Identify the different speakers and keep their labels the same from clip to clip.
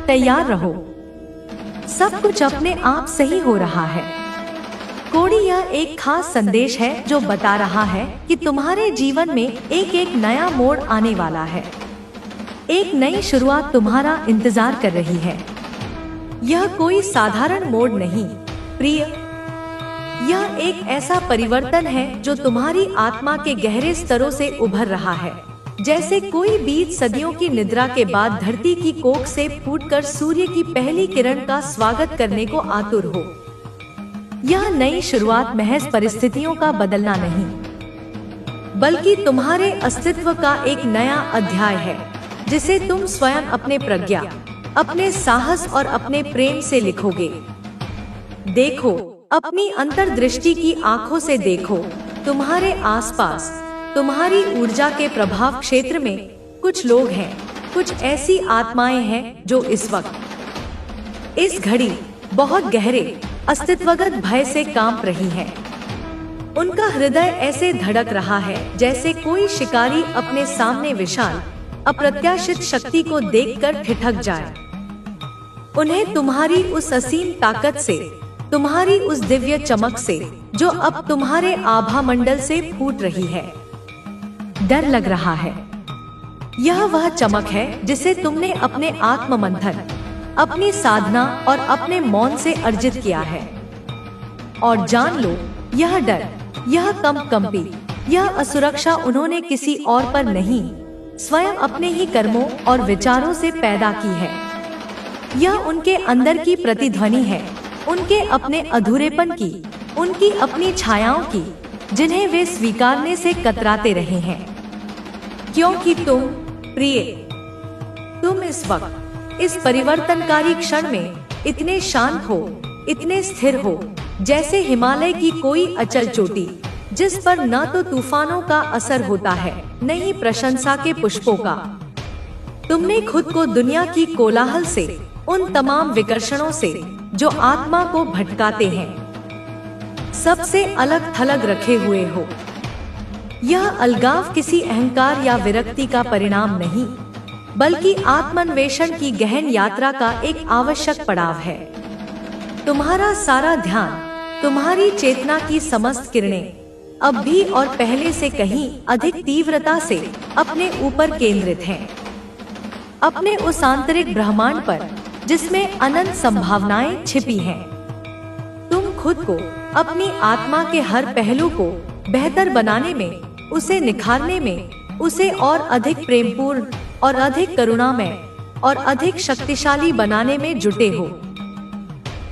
Speaker 1: तैयार रहो, सब कुछ अपने आप सही हो रहा है। कोड़ी यह एक खास संदेश है जो बता रहा है कि तुम्हारे जीवन में एक एक नया मोड़ आने वाला है। एक नई शुरुआत तुम्हारा इंतजार कर रही है। यह कोई साधारण मोड़ नहीं प्रिय, यह एक ऐसा परिवर्तन है जो तुम्हारी आत्मा के गहरे स्तरों से उभर रहा है। जैसे कोई बीज सदियों की निद्रा के बाद धरती की कोख से फूटकर सूर्य की पहली किरण का स्वागत करने को आतुर हो। यह नई शुरुआत महज परिस्थितियों का बदलना नहीं, बल्कि तुम्हारे अस्तित्व का एक नया अध्याय है, जिसे तुम स्वयं अपने प्रज्ञा, अपने साहस और अपने प्रेम से लिखोगे। देखो, अपनी अंतर्दृष्टि की आंखों से देखो। तुम्हारे आसपास, तुम्हारी ऊर्जा के प्रभाव क्षेत्र में कुछ लोग हैं, कुछ ऐसी आत्माएं हैं जो इस वक्त, इस घड़ी बहुत गहरे अस्तित्वगत भय से कांप रही हैं। उनका हृदय ऐसे धड़क रहा है जैसे कोई शिकारी अपने सामने विशाल अप्रत्याशित शक्ति को देखकर ठिठक जाए। उन्हें तुम्हारी उस असीम ताकत से, तुम्हारी उस दिव्य चमक से जो अब तुम्हारे आभा मंडल से फूट रही है, डर लग रहा है। यह वह चमक है जिसे तुमने अपने आत्म मंथन, अपनी साधना और अपने मौन से अर्जित किया है। और जान लो, यह डर, यह कंपी, यह असुरक्षा उन्होंने किसी और पर नहीं, स्वयं अपने ही कर्मों और विचारों से पैदा की है। यह उनके अंदर की प्रतिध्वनि है, उनके अपने अधूरेपन की, उनकी अपनी छायाओं की, जिन्हें वे स्वीकारने से कतराते रहे हैं। क्योंकि तुम प्रिय, तुम इस वक्त, इस परिवर्तनकारी क्षण में इतने शांत हो, इतने स्थिर हो, जैसे हिमालय की कोई अचल चोटी, जिस पर न तो तूफानों का असर होता है, न ही प्रशंसा के पुष्पों का। तुमने खुद को दुनिया की कोलाहल से, उन तमाम विकर्षणों से जो आत्मा को भटकाते हैं, सबसे अलग थलग रखे हुए हो। यह अलगाव किसी अहंकार या विरक्ति का परिणाम नहीं, बल्कि आत्मान्वेषण की गहन यात्रा का एक आवश्यक पड़ाव है। तुम्हारा सारा ध्यान, तुम्हारी चेतना की समस्त किरणें अब भी और पहले से कहीं अधिक तीव्रता से अपने ऊपर केंद्रित हैं, अपने उस आंतरिक ब्रह्मांड पर जिसमें अनंत संभावनाएं छिपी हैं। तुम खुद को, अपनी आत्मा के हर पहलू को बेहतर बनाने में, उसे निखारने में, उसे और अधिक प्रेमपूर्ण और अधिक करुणामय और अधिक शक्तिशाली बनाने में जुटे हो।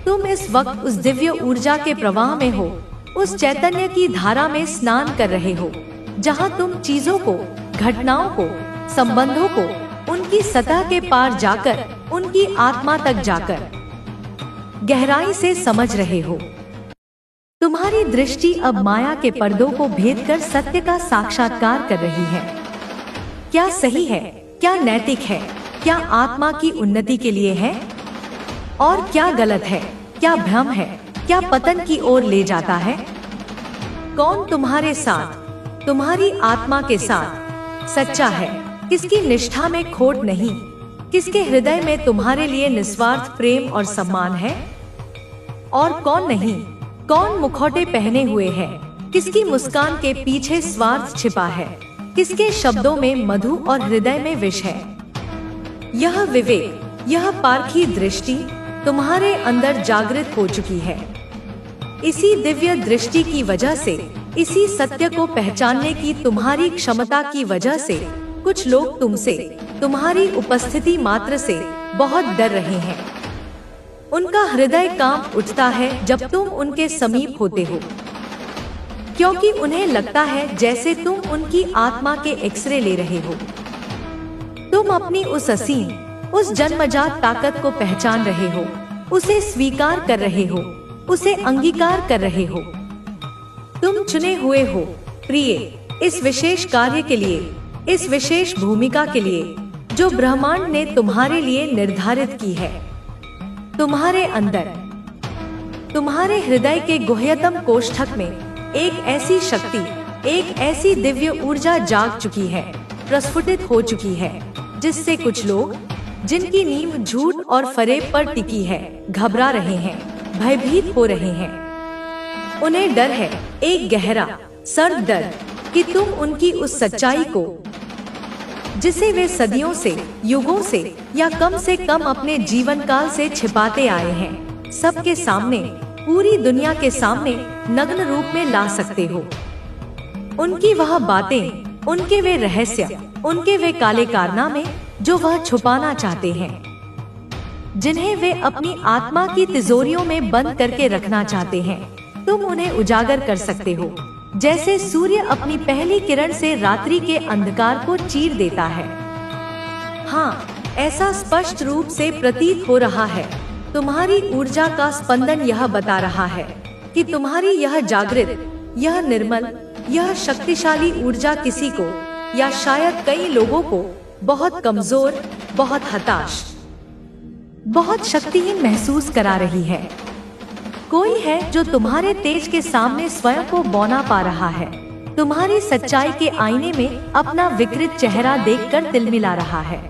Speaker 1: तुम इस वक्त उस दिव्य ऊर्जा के प्रवाह में हो, उस चैतन्य की धारा में स्नान कर रहे हो, जहां तुम चीजों को, घटनाओं को, संबंधों को उनकी सतह के पार जाकर, उनकी आत्मा तक जाकर गहराई से समझ रहे हो। तुम्हारी दृष्टि अब माया के पर्दों को भेदकर सत्य का साक्षात्कार कर रही है। क्या सही है, क्या नैतिक है, क्या आत्मा की उन्नति के लिए है, और क्या गलत है, क्या भ्रम है, क्या पतन की ओर ले जाता है। कौन तुम्हारे साथ, तुम्हारी आत्मा के साथ सच्चा है, किसकी निष्ठा में खोट नहीं, किसके हृदय में तुम्हारे लिए निस्वार्थ प्रेम और सम्मान है, और कौन नहीं, कौन मुखौटे पहने हुए है, किसकी मुस्कान के पीछे स्वार्थ छिपा है, किसके शब्दों में मधु और हृदय में विष है। यह विवेक, यह पारखी दृष्टि तुम्हारे अंदर जागृत हो चुकी है। इसी दिव्य दृष्टि की वजह से, इसी सत्य को पहचानने की तुम्हारी क्षमता की वजह से कुछ लोग तुमसे, तुम्हारी उपस्थिति मात्र से बहुत डर रहे हैं। उनका हृदय कांप उठता है जब तुम उनके समीप होते हो, क्योंकि उन्हें लगता है जैसे तुम उनकी आत्मा के एक्सरे ले रहे हो। तुम अपनी उस असीम, उस जन्मजात ताकत को पहचान रहे हो, उसे स्वीकार कर रहे हो, उसे अंगीकार कर रहे हो। तुम चुने हुए हो प्रिय, इस विशेष कार्य के लिए, इस विशेष भूमिका के लिए जो ब्रह्मांड ने तुम्हारे लिए निर्धारित की है। तुम्हारे अंदर, तुम्हारे हृदय के गुह्यतम कोष्ठक में एक ऐसी शक्ति, एक ऐसी दिव्य ऊर्जा जाग चुकी है, प्रस्फुटित हो चुकी है, जिससे कुछ लोग, जिनकी नींव झूठ और फरेब पर टिकी है, घबरा रहे हैं, भयभीत हो रहे हैं। उन्हें डर है, एक गहरा सर्द डर, कि तुम उनकी उस सच्चाई को, जिसे वे सदियों से, युगों से या कम से कम अपने जीवन काल से छिपाते आए हैं, सबके सामने, पूरी दुनिया के सामने नग्न रूप में ला सकते हो। उनकी वह बातें, उनके वे रहस्य, उनके वे काले कारनामे जो वह छुपाना चाहते हैं, जिन्हें वे अपनी आत्मा की तिजोरियों में बंद करके रखना चाहते हैं, तुम उन्हें उजागर कर सकते हो, जैसे सूर्य अपनी पहली किरण से रात्रि के अंधकार को चीर देता है। हाँ, ऐसा स्पष्ट रूप से प्रतीत हो रहा है। तुम्हारी ऊर्जा का स्पंदन यह बता रहा है कि तुम्हारी यह जागृत, यह निर्मल, यह शक्तिशाली ऊर्जा किसी को, या शायद कई लोगों को, बहुत कमजोर, बहुत हताश, बहुत शक्तिहीन महसूस करा रही है। कोई है जो तुम्हारे तेज के सामने स्वयं को बौना पा रहा है, तुम्हारी सच्चाई के आईने में अपना विकृत चेहरा देखकर तिलमिला रहा है।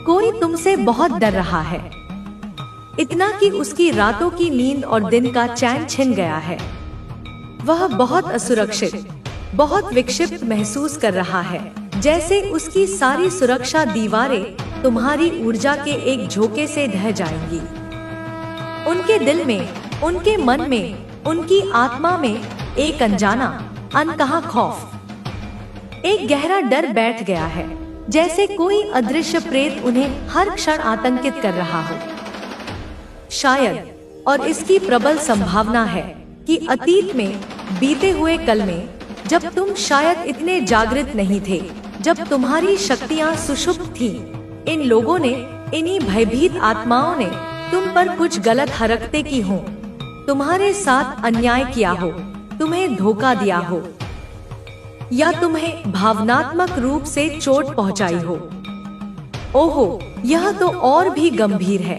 Speaker 1: कोई तुमसे बहुत डर रहा है, इतना कि उसकी रातों की नींद और दिन का चैन छिन गया है। वह बहुत असुरक्षित, बहुत विक्षिप्त महसूस कर रहा है, जैसे उसकी सारी सुरक्षा दीवारें तुम्हारी ऊर्जा के एक झोंके से ढह जाएंगी। उनके दिल में, उनके मन में, उनकी आत्मा में एक अनजाना, अनकहा खौफ, एक गहरा डर बैठ गया है, जैसे कोई अदृश्य प्रेत उन्हें हर क्षण आतंकित कर रहा हो। शायद, और इसकी प्रबल संभावना है कि अतीत में, बीते हुए कल में, जब तुम शायद इतने जागृत नहीं थे, जब तुम्हारी शक्तियां सुषुप्त थीं, इन लोगों ने, इन्हीं भयभीत आत्माओं ने तुम पर कुछ गलत हरकतें की हों, तुम्हारे साथ अन्याय किया हो, तुम्हें धोखा दिया हो, या तुम्हें भावनात्मक रूप से चोट पहुंचाई हो। ओहो, यह तो और भी गंभीर है।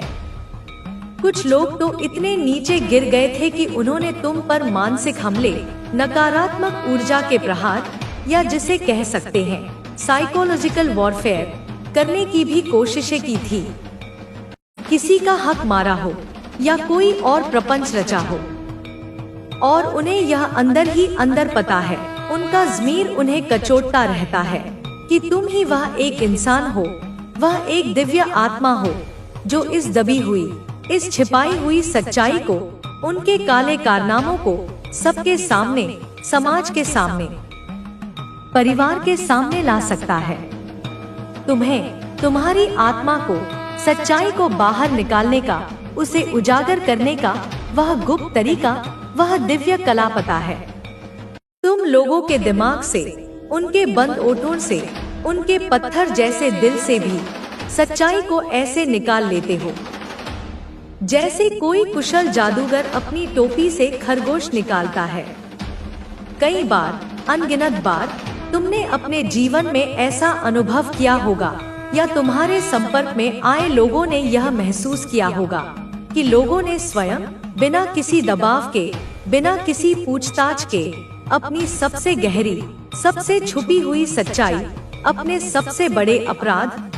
Speaker 1: कुछ लोग तो इतने नीचे गिर गए थे कि उन्होंने तुम पर मानसिक हमले, नकारात्मक ऊर्जा के प्रहार, या जिसे कह सकते हैं साइकोलॉजिकल वॉरफेयर, करने की भी कोशिशें की थी। किसी का हक मारा हो या कोई और प्रपंच रचा हो, और उन्हें यह अंदर ही अंदर पता है, उनका ज़मीर उन्हें कचोटता रहता है कि तुम ही वह एक इंसान हो, वह एक दिव्य आत्मा हो, जो इस दबी हुई, इस छिपाई हुई सच्चाई को, उनके काले कारनामों को सबके सामने, समाज के सामने, परिवार के सामने ला सकता है। तुम्हें, तुम्हारी आत्मा को, सच्चाई को बाहर निकालने का, उसे उजागर करने का वह गुप्त तरीका, वह दिव्य कला पता है। तुम लोगों के दिमाग से, उनके बंद ओठों से, उनके पत्थर जैसे दिल से भी सच्चाई को ऐसे निकाल लेते हो, जैसे कोई कुशल जादूगर अपनी टोपी से खरगोश निकालता है। कई बार, अनगिनत बार तुमने अपने जीवन में ऐसा अनुभव किया होगा, या तुम्हारे संपर्क में आए लोगों ने यह महसूस किया होगा कि लोगों ने स्वयं, बिना किसी दबाव के, बिना किसी पूछताछ के, अपनी सबसे गहरी, सबसे छुपी हुई सच्चाई, अपने सबसे बड़े अपराध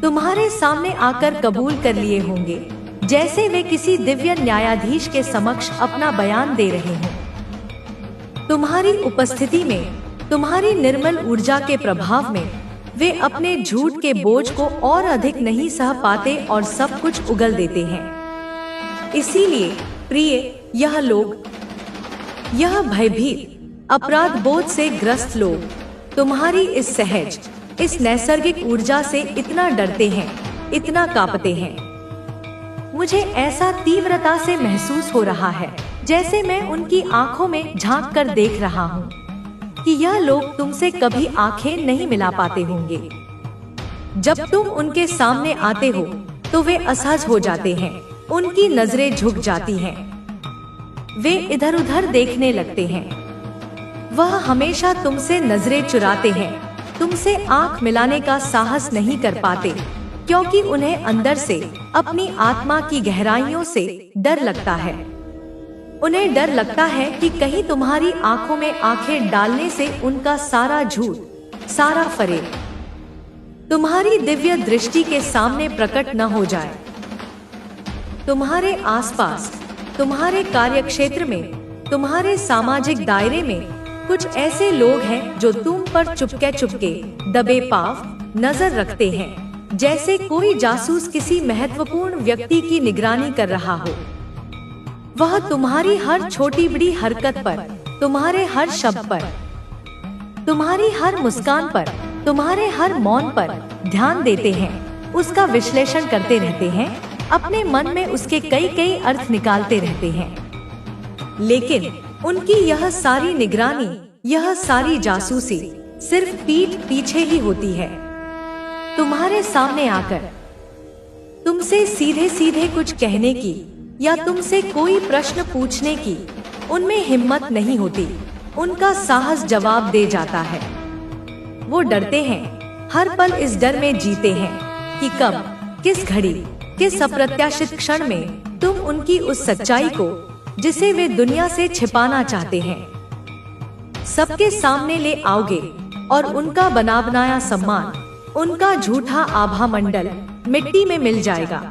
Speaker 1: तुम्हारे सामने आकर कबूल कर लिए होंगे, जैसे वे किसी दिव्य न्यायाधीश के समक्ष अपना बयान दे रहे हों। तुम्हारी उपस्थिति में, तुम्हारी निर्मल ऊर्जा के प्रभाव में वे अपने झूठ के बोझ को और अधिक नहीं सह पाते और सब कुछ उगल देते हैं। इसीलिए प्रिय, यह लोग, यह भयभीत, अपराध बोध से ग्रस्त लोग तुम्हारी इस सहज, इस नैसर्गिक ऊर्जा से इतना डरते हैं, इतना कांपते हैं। मुझे ऐसा तीव्रता से महसूस हो रहा है, जैसे मैं उनकी आंखों में झांक कर देख रहा हूँ कि यह लोग तुमसे कभी आंखें नहीं मिला पाते होंगे। जब तुम उनके सामने आते हो तो वे असहज हो जाते हैं, उनकी नजरें झुक जाती हैं, वे इधर उधर देखने लगते हैं। वह हमेशा तुमसे नजरें चुराते हैं, तुमसे आंख मिलाने का साहस नहीं कर पाते, क्योंकि उन्हें अंदर से, अपनी आत्मा की गहराइयों से डर लगता है। उन्हें डर लगता है कि कहीं तुम्हारी आंखों में आंखें डालने से उनका सारा झूठ, सारा फरेब तुम्हारी दिव्य दृष्टि के सामने प्रकट न हो जाए। तुम्हारे आसपास, तुम्हारे कार्यक्षेत्र में, तुम्हारे सामाजिक दायरे में कुछ ऐसे लोग हैं जो तुम पर चुपके चुपके दबे पांव नजर रखते हैं, जैसे कोई जासूस किसी महत्वपूर्ण व्यक्ति की निगरानी कर रहा हो। वह तुम्हारी हर छोटी बड़ी हरकत पर, तुम्हारे हर शब्द पर, तुम्हारी हर मुस्कान पर, तुम्हारे हर मौन पर ध्यान देते हैं, उसका विश्लेषण करते रहते हैं, अपने मन में उसके कई कई अर्थ निकालते रहते हैं। लेकिन उनकी यह सारी निगरानी, यह सारी जासूसी सिर्फ पीठ पीछे ही होती है। तुम्हारे सामने आकर तुमसे सीधे सीधे कुछ कहने की या तुमसे कोई प्रश्न पूछने की उनमें हिम्मत नहीं होती। उनका साहस जवाब दे जाता है। वो डरते हैं, हर पल इस डर में जीते हैं कि कब, किस घड़ी, किस अप्रत्याशित क्षण में तुम उनकी उस सच्चाई को, जिसे वे दुनिया से छिपाना चाहते हैं, सबके सामने ले आओगे और उनका बना बनाया सम्मान, उनका झूठा आभा मंडल मिट्टी में मिल जाएगा।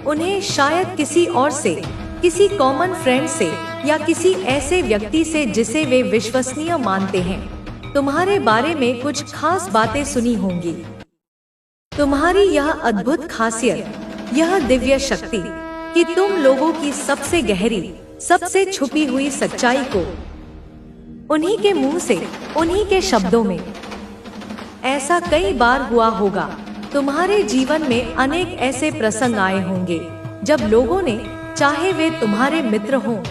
Speaker 1: उन्हें शायद किसी और से, किसी कॉमन फ्रेंड से या किसी ऐसे व्यक्ति से जिसे वे विश्वसनीय मानते हैं, तुम्हारे बारे में कुछ खास बातें सुनी होंगी। तुम्हारी यह अद्भुत खासियत, यह दिव्य शक्ति कि तुम लोगों की सबसे गहरी, सबसे छुपी हुई सच्चाई को उन्हीं के मुंह से, उन्हीं के शब्दों में। ऐसा कई बार हुआ होगा। तुम्हारे जीवन में अनेक ऐसे प्रसंग आए होंगे जब लोगों ने, चाहे वे तुम्हारे मित्र हों,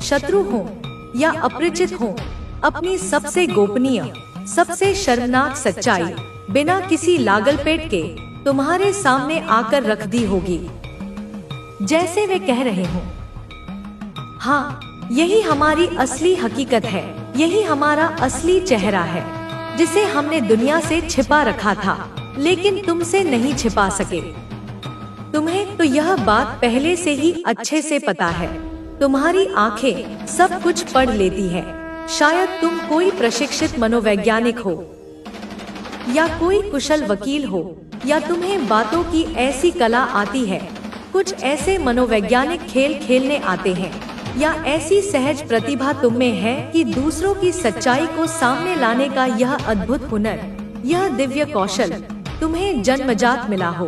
Speaker 1: शत्रु हों या अपरिचित हों, अपनी सबसे गोपनीय, सबसे शर्मनाक सच्चाई बिना किसी लागलपेट के तुम्हारे सामने आकर रख दी होगी। जैसे वे कह रहे हों, हाँ, यही हमारी असली हकीकत है, यही हमारा असली चेहरा है, जिसे हमने दुनिया से छिपा रखा था, लेकिन तुमसे नहीं छिपा सके। तुम्हें तो यह बात पहले से ही अच्छे से पता है। तुम्हारी आंखें सब कुछ पढ़ लेती हैं। शायद तुम कोई प्रशिक्षित मनोवैज्ञानिक हो या कोई कुशल वकील हो, या तुम्हें बातों की ऐसी कला आती है, कुछ ऐसे मनोवैज्ञानिक खेल खेलने आते हैं, या ऐसी सहज प्रतिभा तुम में है कि दूसरों की सच्चाई को सामने लाने का यह अद्भुत हुनर, यह दिव्य कौशल तुम्हें जन्मजात मिला हो।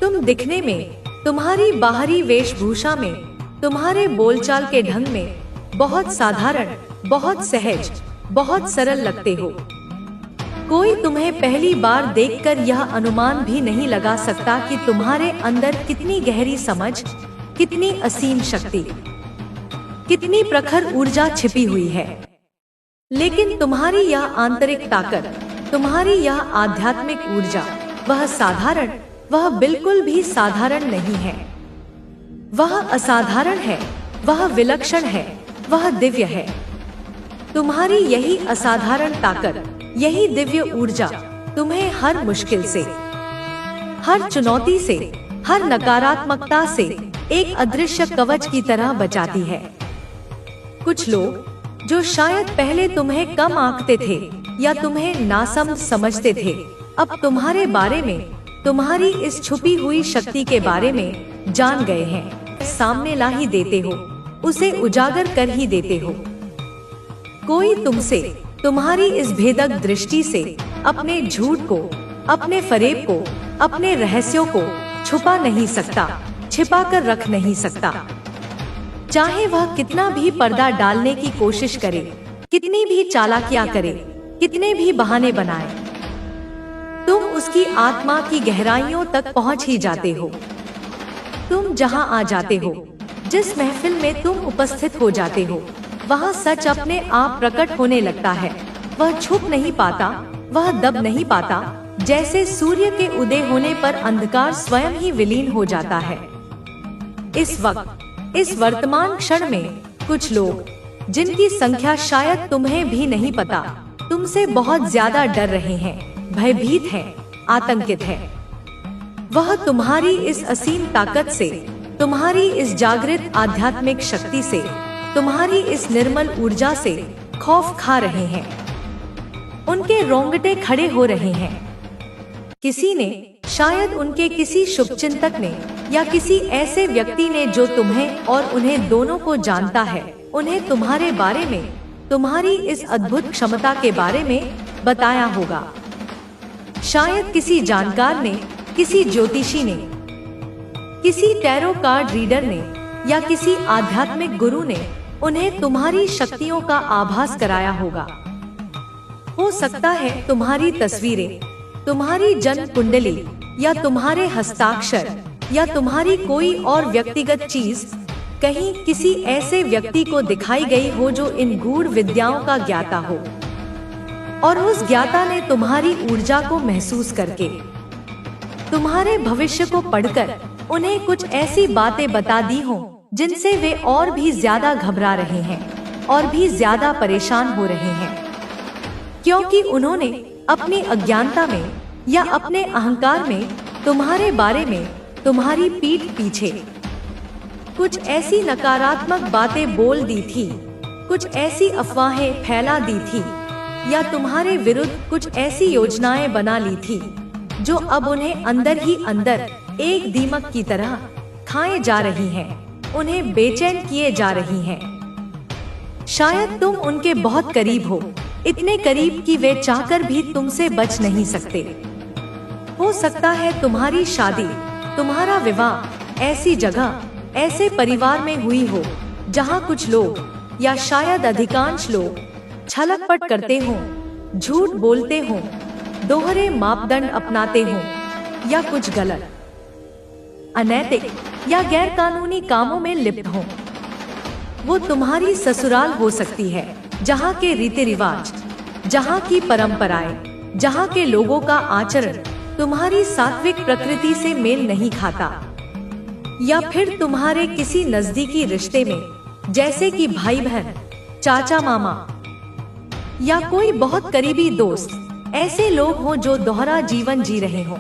Speaker 1: तुम दिखने में, तुम्हारी बाहरी वेशभूषा में, तुम्हारे बोलचाल के ढंग में बहुत साधारण, बहुत सहज, बहुत सरल लगते हो। कोई तुम्हें पहली बार देखकर यह अनुमान भी नहीं लगा सकता कि तुम्हारे अंदर कितनी गहरी समझ, कितनी असीम शक्ति, कितनी प्रखर ऊर्जा छिपी हुई है। लेकिन तुम्हारी यह आंतरिक ताकत, तुम्हारी यह आध्यात्मिक ऊर्जा, वह साधारण, वह बिल्कुल भी साधारण नहीं है। वह असाधारण है, वह विलक्षण है, वह दिव्य है। तुम्हारी यही असाधारण ताकत, यही दिव्य ऊर्जा तुम्हें हर मुश्किल से, हर चुनौती से, हर नकारात्मकता से एक अदृश्य कवच की तरह बचाती है। कुछ लोग जो शायद पहले तुम्हें कम आंकते थे या तुम्हें नासमझ समझते थे, अब तुम्हारे बारे में, तुम्हारी इस छुपी हुई शक्ति के बारे में जान गए हैं। सामने ला ही देते हो, उसे उजागर कर ही देते हो। कोई तुमसे, तुम्हारी इस भेदक दृष्टि से अपने झूठ को, अपने फरेब को, अपने रहस्यों को छुपा नहीं सकता, छिपा कर रख नहीं सकता। चाहे वह कितना भी पर्दा डालने की कोशिश करे, कितनी भी चालाकियां करे, कितने भी बहाने बनाए, तुम उसकी आत्मा की गहराइयों तक पहुंच ही जाते हो। तुम जहां आ जाते हो, जिस महफिल में तुम उपस्थित हो जाते हो, वहाँ सच अपने आप प्रकट होने लगता है। वह छुप नहीं पाता, वह दब नहीं पाता। जैसे सूर्य के उदय होने पर अंधकार स्वयं ही विलीन हो जाता है। इस वक्त, इस वर्तमान क्षण में कुछ लोग, जिनकी संख्या शायद तुम्हें भी नहीं पता, तुमसे बहुत ज्यादा डर रहे हैं, भयभीत हैं, आतंकित हैं। वह तुम्हारी इस असीम ताकत से, तुम्हारी इस जागृत आध्यात्मिक शक्ति से, तुम्हारी इस निर्मल ऊर्जा से खौफ खा रहे हैं। उनके रोंगटे खड़े हो रहे हैं। किसी ने, शायद उनके किसी शुभचिंतक ने या किसी ऐसे व्यक्ति ने जो तुम्हें और उन्हें दोनों को जानता है, उन्हें तुम्हारे बारे में, तुम्हारी इस अद्भुत क्षमता के बारे में बताया होगा। शायद किसी जानकार ने, किसी ज्योतिषी ने, किसी टैरो कार्ड रीडर ने या किसी आध्यात्मिक गुरु ने उन्हें तुम्हारी शक्तियों का आभास कराया होगा। हो सकता है तुम्हारी तस्वीरें, तुम्हारी जन्म कुंडली या तुम्हारे हस्ताक्षर या तुम्हारी कोई और व्यक्तिगत चीज कहीं किसी ऐसे व्यक्ति को दिखाई गई हो जो इन गूढ़ विद्याओं का ज्ञाता हो, और उस ज्ञाता ने तुम्हारी ऊर्जा को महसूस करके, तुम्हारे भविष्य को पढ़कर उन्हें कुछ ऐसी बातें बता दी हो जिनसे वे और भी ज्यादा घबरा रहे हैं और भी ज्यादा परेशान हो रहे हैं, क्योंकि उन्होंने अपनी अज्ञानता में या अपने अहंकार में तुम्हारे बारे में, तुम्हारी पीठ पीछे कुछ ऐसी नकारात्मक बातें बोल दी थी, कुछ ऐसी अफवाहें फैला दी थी या तुम्हारे विरुद्ध कुछ ऐसी योजनाएं बना ली थी जो अब उन्हें अंदर ही अंदर एक दीमक की तरह खाए जा रही हैं, उन्हें बेचैन किए जा रही हैं। शायद तुम उनके बहुत करीब हो, इतने करीब कि वे चाहकर भी तुमसे बच नहीं सकते। हो सकता है तुम्हारी शादी, तुम्हारा विवाह ऐसी जगह, ऐसे परिवार में हुई हो जहां कुछ लोग या शायद अधिकांश लोग छलकपट करते हों, झूठ बोलते हों, दोहरे मापदंड अपनाते हों या कुछ गलत, अनैतिक या गैर कानूनी कामों में लिप्त हों। वो तुम्हारी ससुराल हो सकती है, जहाँ के रीति रिवाज, जहाँ की परंपराएं, जहाँ के लोगों का आचरण तुम्हारी सात्विक प्रकृति से मेल नहीं खाता, या फिर तुम्हारे किसी नजदीकी रिश्ते में, जैसे कि भाई बहन, चाचा मामा या कोई बहुत करीबी दोस्त, ऐसे लोग हों जो दोहरा जीवन जी रहे हों,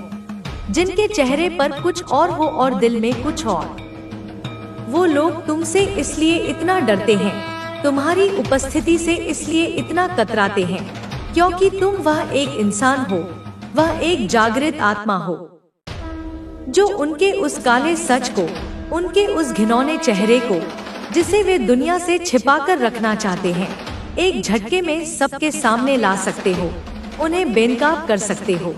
Speaker 1: जिनके चेहरे पर कुछ और हो और दिल में कुछ और। वो लोग तुमसे इसलिए इतना डरते हैं, तुम्हारी उपस्थिति से इसलिए इतना कतराते हैं, क्योंकि तुम वह एक इंसान हो, वह एक जागृत आत्मा हो, जो उनके उस काले सच को, उनके उस घिनौने चेहरे को, जिसे वे दुनिया से छिपाकर रखना चाहते हैं, एक झटके में सबके सामने ला सकते हो, उन्हें बेनकाब कर सकते हो।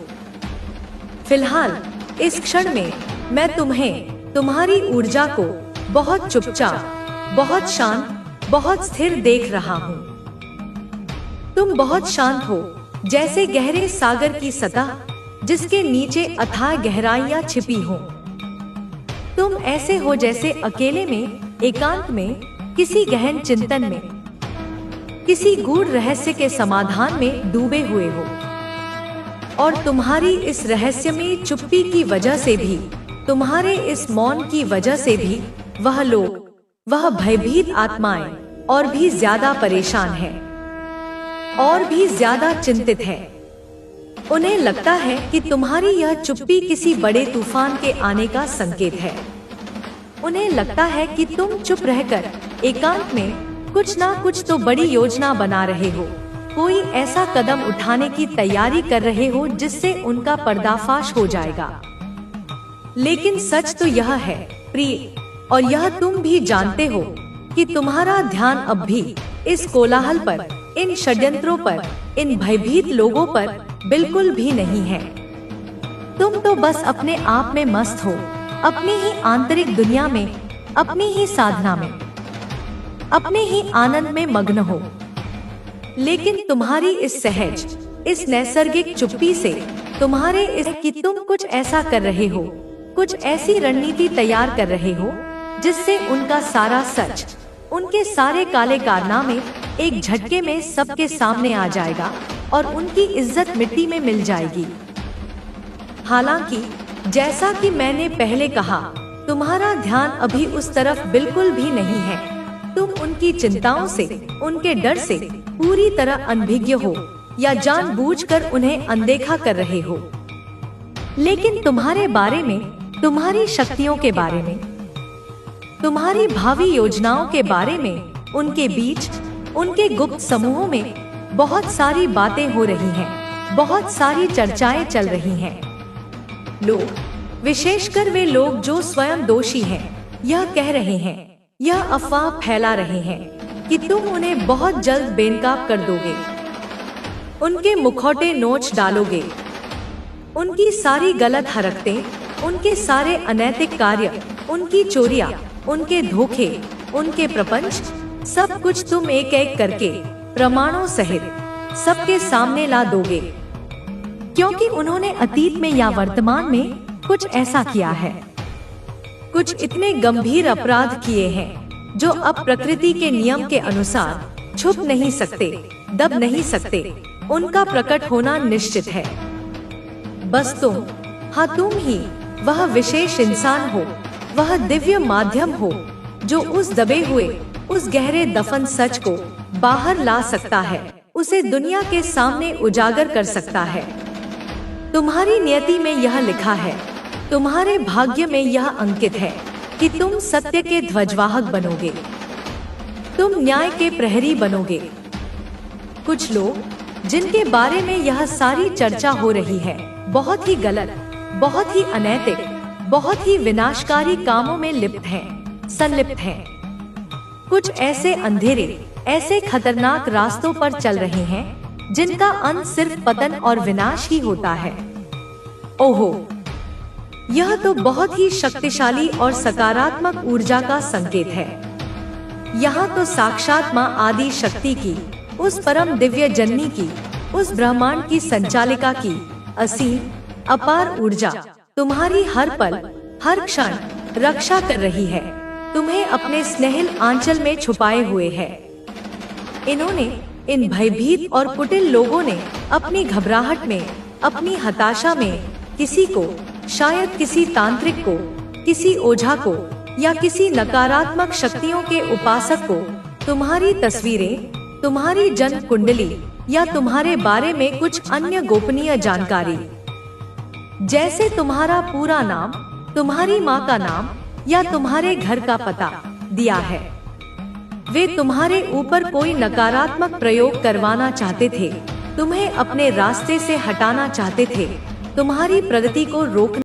Speaker 1: फिलहाल इस क्षण में मैं तुम्हें, तुम्हारी ऊर्जा को बहुत चुपचाप, बहुत शांत, बहुत स्थिर देख रहा हूँ। तुम बहुत शांत हो, जैसे गहरे सागर की सतह जिसके नीचे अथाह गहराइयां छिपी हों। तुम ऐसे हो जैसे अकेले में, एकांत में, किसी गहन चिंतन में, किसी गूढ़ रहस्य के समाधान में डूबे हुए हो। और तुम्हारी इस रहस्यमयी चुप्पी की वजह से भी, तुम्हारे इस मौन की वजह से भी वह लोग, वह भयभीत आत्माएं और भी ज्यादा परेशान हैं, और भी ज्यादा चिंतित हैं। उन्हें लगता है कि तुम्हारी यह चुप्पी किसी बड़े तूफान के आने का संकेत है। उन्हें लगता है कि तुम चुप रहकर एकांत में कुछ ना कुछ तो बड़ी योजना बना रहे हो, कोई ऐसा कदम उठाने की तैयारी कर रहे हो जिससे उनका पर्दाफाश हो जाएगा। लेकिन सच तो यह है प्रिय, और यह तुम भी जानते हो कि तुम्हारा ध्यान अब भी इस कोलाहल पर, इन षड्यंत्रों पर, इन भयभीत लोगों पर बिल्कुल भी नहीं है। तुम तो बस अपने आप में मस्त हो, अपनी ही आंतरिक दुनिया में, अपनी ही साधना में, अपने ही आनंद में मग्न हो। लेकिन तुम्हारी इस सहज, इस नैसर्गिक चुप्पी से, तुम्हारे इस कि तुम कुछ ऐसा कर रहे हो, कुछ ऐसी रणनीति तैयार कर रहे हो जिससे उनका सारा सच, उनके सारे काले कारनामे एक झटके में सबके सामने आ जाएगा और उनकी इज्जत मिट्टी में मिल जाएगी। हालांकि जैसा कि मैंने पहले कहा, तुम्हारा ध्यान अभी उस तरफ बिल्कुल भी नहीं है। तुम उनकी चिंताओं से, उनके डर से पूरी तरह अनभिज्ञ हो या जानबूझकर उन्हें अनदेखा कर रहे हो। लेकिन तुम्हारे बारे में, तुम्हारी शक्तियों के बारे में, तुम्हारी भावी योजनाओं के बारे में, उनके बीच, उनके गुप्त समूहों में बहुत सारी बातें हो रही हैं, बहुत सारी चर्चाएं चल रही हैं। लोग, विशेषकर वे लोग जो स्वयं दोषी हैं, यह कह रहे हैं, यह अफवाह फैला रहे हैं कि तुम उन्हें बहुत जल्द बेनकाब कर दोगे, उनके मुखौटे नोच डालोगे, उनकी सारी गलत हरकतें, उनके सारे अनैतिक कार्य, उनकी चोरियां, उनके धोखे, उनके प्रपंच, सब कुछ तुम एक एक करके प्रमाणों सहित सबके सामने ला दोगे, क्योंकि उन्होंने अतीत में या वर्तमान में कुछ ऐसा किया है, कुछ इतने गंभीर अपराध किए हैं जो अब प्रकृति के नियम के अनुसार छुप नहीं सकते, दब नहीं सकते, उनका प्रकट होना निश्चित है। बस तुम, हाँ तुम ही वह विशेष इंसान हो, वह दिव्य माध्यम हो जो उस दबे हुए, उस गहरे दफन सच को बाहर ला सकता है, उसे दुनिया के सामने उजागर कर सकता है। तुम्हारी नियति में यह लिखा है, तुम्हारे भाग्य में यह अंकित है कि तुम सत्य के ध्वजवाहक बनोगे, तुम न्याय के प्रहरी बनोगे। कुछ लोग जिनके बारे में यह सारी चर्चा हो रही है, बहुत ही गलत, बहुत ही अनैतिक, बहुत ही विनाशकारी कामों में लिप्त हैं, संलिप्त हैं। कुछ ऐसे अंधेरे, ऐसे खतरनाक रास्तों पर चल रहे हैं जिनका अंत सिर्फ पतन और विनाश ही होता है। ओहो, यह तो बहुत ही शक्तिशाली और सकारात्मक ऊर्जा का संकेत है। यहाँ तो साक्षात माँ आदि शक्ति की, उस परम दिव्य जननी की, उस ब्रह्मांड की संचालिका की असीम अपार ऊर्जा तुम्हारी हर पल, हर क्षण रक्षा कर रही है, तुम्हें अपने स्नेहिल आंचल में छुपाए हुए है। इन्होंने, इन भयभीत और कुटिल लोगों ने अपनी घबराहट में, अपनी हताशा में किसी को, शायद किसी तांत्रिक को, किसी ओझा को या किसी नकारात्मक शक्तियों के उपासक को तुम्हारी तस्वीरें, तुम्हारी जन्म कुंडली या तुम्हारे बारे में कुछ अन्य गोपनीय जानकारी, जैसे तुम्हारा पूरा नाम, तुम्हारी माँ का नाम या तुम्हारे घर का पता दिया है। वे तुम्हारे ऊपर कोई नकारात्मक प्रयोग करवाना चाहते थे, तुम्हें अपने रास्ते से हटाना चाहते थे, तुम्हारी प्रगति को रोकना